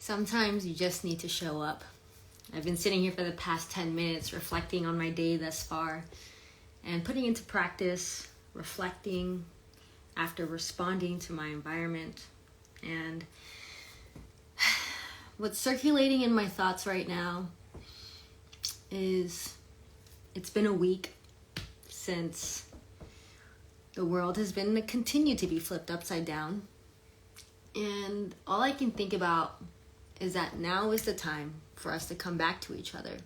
Sometimes you just need to show up. I've been sitting here for the past 10 minutes reflecting on my day thus far and putting into practice, reflecting after responding to my environment. And what's circulating in my thoughts right now is it's been a week since the world has been continued to be flipped upside down. And all I can think about is that now is the time for us to come back to each other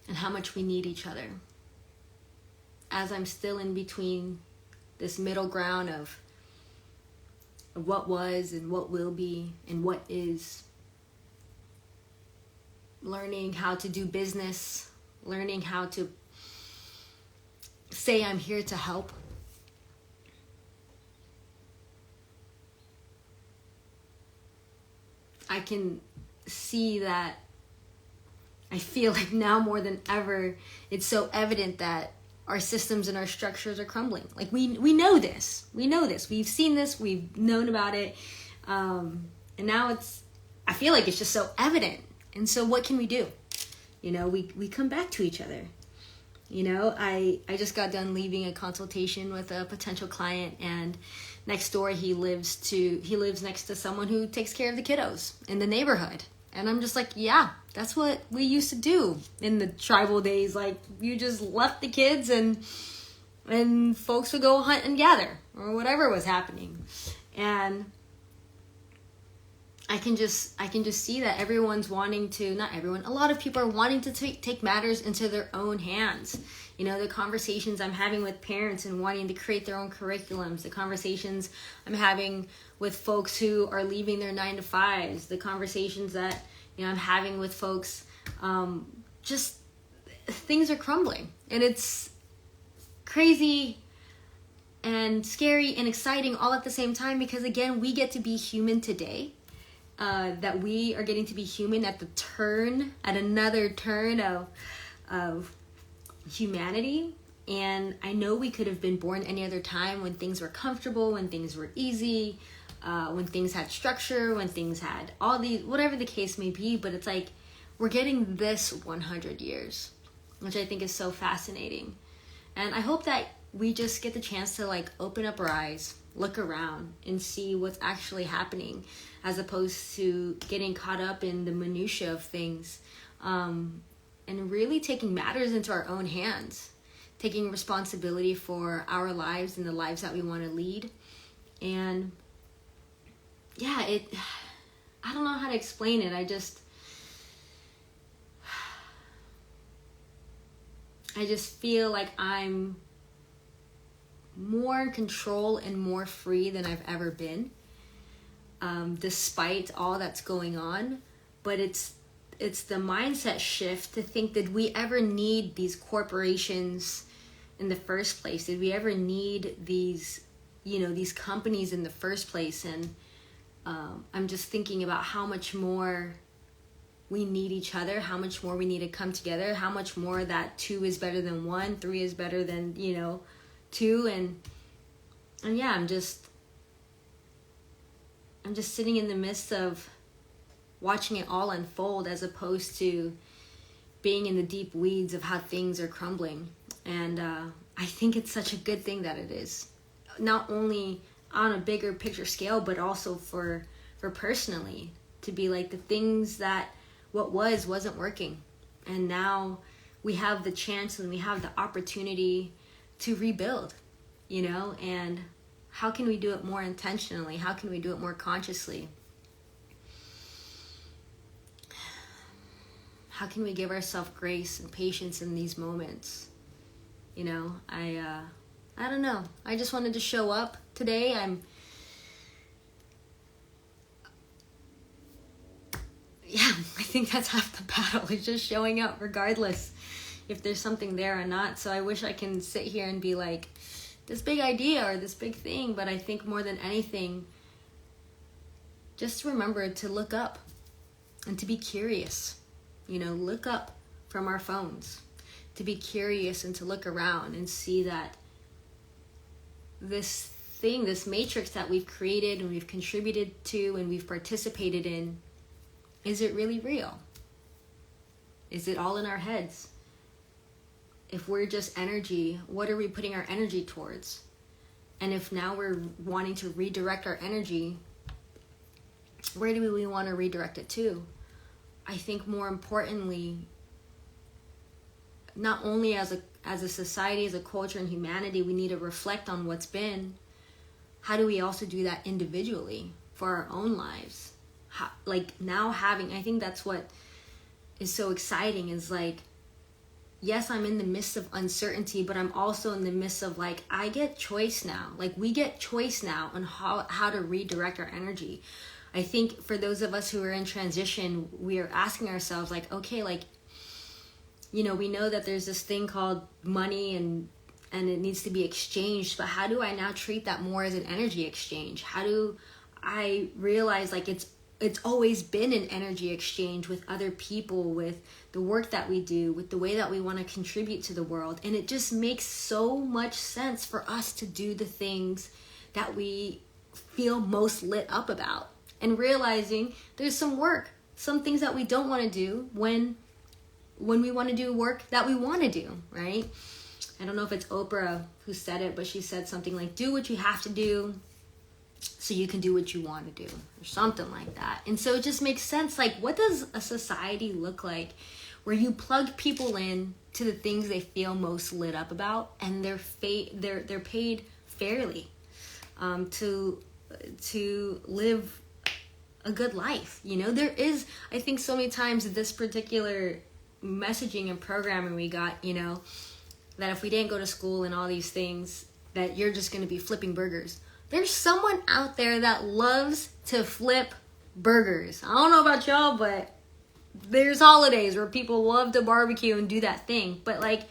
and how much we need each other. As I'm still in between this middle ground of what was and what will be and what is, learning how to do business, learning how to say I'm here to help. I can see that I feel like now more than ever, it's so evident that our systems and our structures are crumbling. Like we know this. We know this. We've seen this. We've known about it. And now I feel like it's just so evident. And so what can we do? We come back to each other. I just got done leaving a consultation with a potential client, and next door he lives next to someone who takes care of the kiddos in the neighborhood. And I'm just like, yeah, that's what we used to do in the tribal days. Like, you just left the kids and folks would go hunt and gather or whatever was happening. And I can just see that everyone's wanting to, not everyone, a lot of people are wanting to take matters into their own hands. The conversations I'm having with parents and wanting to create their own curriculums, the conversations I'm having with folks who are leaving their 9-to-5s, the conversations that I'm having with folks, just things are crumbling. And it's crazy and scary and exciting all at the same time, because again, we get to be human today. That we are getting to be human at another turn of humanity. And I know we could have been born any other time when things were comfortable, when things were easy, when things had structure, when things had all these, whatever the case may be. But it's like we're getting this 100 years, which I think is so fascinating. And I hope that we just get the chance to open up our eyes, look around and see what's actually happening, as opposed to getting caught up in the minutia of things, and really taking matters into our own hands, taking responsibility for our lives and the lives that we want to lead. And yeah, I don't know how to explain it. I just feel like I'm more in control and more free than I've ever been, despite all that's going on. But it's the mindset shift to think, did we ever need these corporations in the first place? Did we ever need these companies in the first place? And I'm just thinking about how much more we need each other, how much more we need to come together, how much more that 2 is better than 1, 3 is better than 2. And yeah, I'm just sitting in the midst of watching it all unfold, as opposed to being in the deep weeds of how things are crumbling. And I think it's such a good thing that it is, not only on a bigger picture scale, but also for personally, to be like, the things that what wasn't working, and now we have the chance and we have the opportunity to rebuild, and how can we do it more intentionally? How can we do it more consciously? How can we give ourselves grace and patience in these moments? I don't know. I just wanted to show up today. I think that's half the battle, is just showing up regardless if there's something there or not. So I wish I can sit here and be like, this big idea or this big thing, but I think more than anything, just remember to look up and to be curious. Look up from our phones, to be curious and to look around and see that this matrix that we've created and we've contributed to and we've participated in Is it really real? Is it all in our heads? If we're just energy, what are we putting our energy towards? And if now we're wanting to redirect our energy, where do we want to redirect it to? I think more importantly, not only as a society, as a culture and humanity, we need to reflect on what's been. How do we also do that individually for our own lives? I think that's what is so exciting, is like, yes, I'm in the midst of uncertainty, but I'm also in the midst of like, I get choice now. Like, we get choice now on how to redirect our energy. I think for those of us who are in transition, we are asking ourselves like, okay, like, we know that there's this thing called money and it needs to be exchanged, but how do I now treat that more as an energy exchange? How do I realize like it's always been an energy exchange with other people, with the work that we do, with the way that we want to contribute to the world. And it just makes so much sense for us to do the things that we feel most lit up about, and realizing there's some things that we don't want to do when we want to do work that we want to do, right? I don't know if it's Oprah who said it, but she said something like, do what you have to do so you can do what you want to do, or something like that. And so it just makes sense. Like, what does a society look like where you plug people in to the things they feel most lit up about, and they're paid fairly to live a good life? There is, I think, so many times this particular messaging and programming we got, that if we didn't go to school and all these things, that you're just going to be flipping burgers. There's someone out there that loves to flip burgers. I don't know about y'all, but there's holidays where people love to barbecue and do that thing. But like,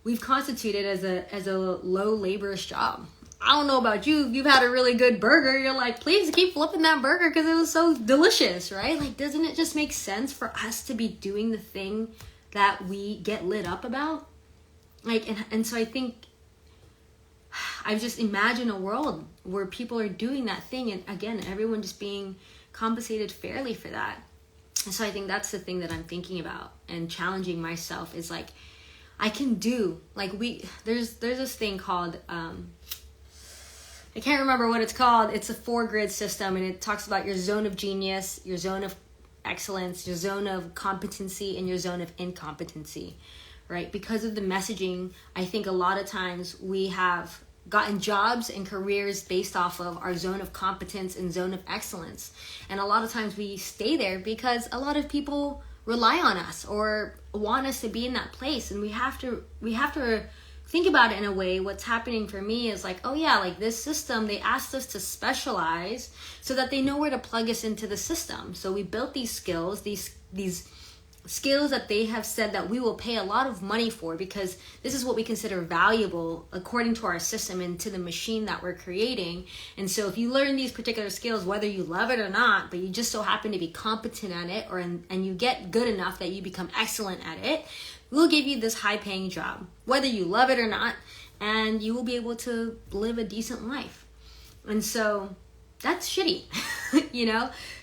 we've constituted as a low laborious job. I don't know about you. If you've had a really good burger, you're like, please keep flipping that burger because it was so delicious, right? Like, doesn't it just make sense for us to be doing the thing that we get lit up about? Like, and so I think I just imagine a world where people are doing that thing, and again, everyone just being compensated fairly for that. And so I think that's the thing that I'm thinking about and challenging myself, is like, I can do, like, there's this thing called, I can't remember what it's called. It's a 4-grid system, and it talks about your zone of genius, your zone of excellence, your zone of competency, and your zone of incompetency, right? Because of the messaging, I think a lot of times we have gotten jobs and careers based off of our zone of competence and zone of excellence. And a lot of times we stay there because a lot of people rely on us or want us to be in that place. And we have to think about it in a way. What's happening for me is like, oh yeah, like this system, they asked us to specialize so that they know where to plug us into the system. So we built these skills, these skills that they have said that we will pay a lot of money for, because this is what we consider valuable according to our system and to the machine that we're creating. And so if you learn these particular skills, whether you love it or not, but you just so happen to be competent at it, and you get good enough that you become excellent at it, we'll give you this high paying job, whether you love it or not, and you will be able to live a decent life. And so that's shitty,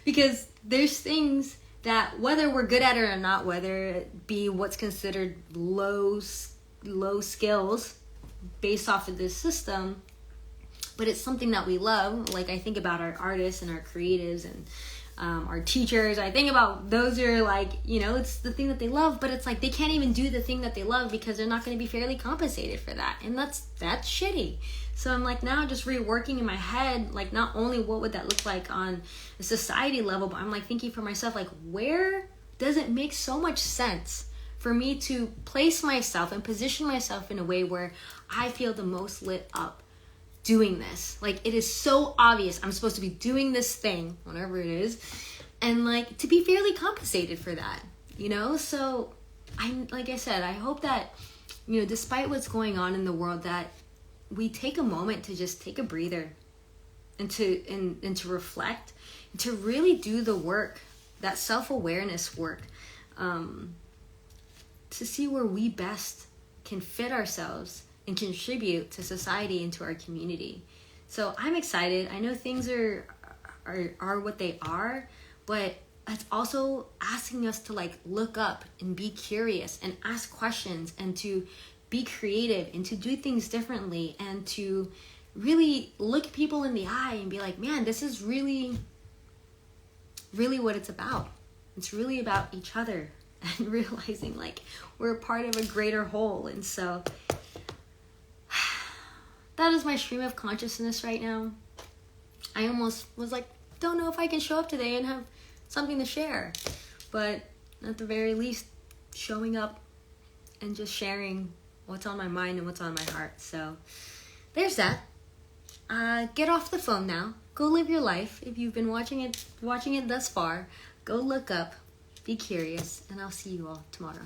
because there's things that whether we're good at it or not, whether it be what's considered low skills based off of this system, but it's something that we love. Like, I think about our artists and our creatives and our teachers. I think about those who are like, it's the thing that they love, but it's like they can't even do the thing that they love because they're not going to be fairly compensated for that. And that's shitty. So I'm like now just reworking in my head, like not only what would that look like on a society level, but I'm like thinking for myself, like where does it make so much sense for me to place myself and position myself in a way where I feel the most lit up doing this? Like, it is so obvious I'm supposed to be doing this thing, whatever it is, and like to be fairly compensated for that, So like I said, I hope that, despite what's going on in the world, that we take a moment to just take a breather and to reflect and to really do the work, that self-awareness work, to see where we best can fit ourselves and contribute to society and to our community. So I'm excited. I know things are what they are, but it's also asking us to like look up and be curious and ask questions and to be creative and to do things differently and to really look people in the eye and be like, man, this is really, really what it's about. It's really about each other and realizing like we're a part of a greater whole. And so that is my stream of consciousness right now. I almost was like, don't know if I can show up today and have something to share, but at the very least, showing up and just sharing what's on my mind and what's on my heart. So there's that. Get off the phone now. Go live your life. If you've been watching it thus far, go look up, be curious, and I'll see you all tomorrow.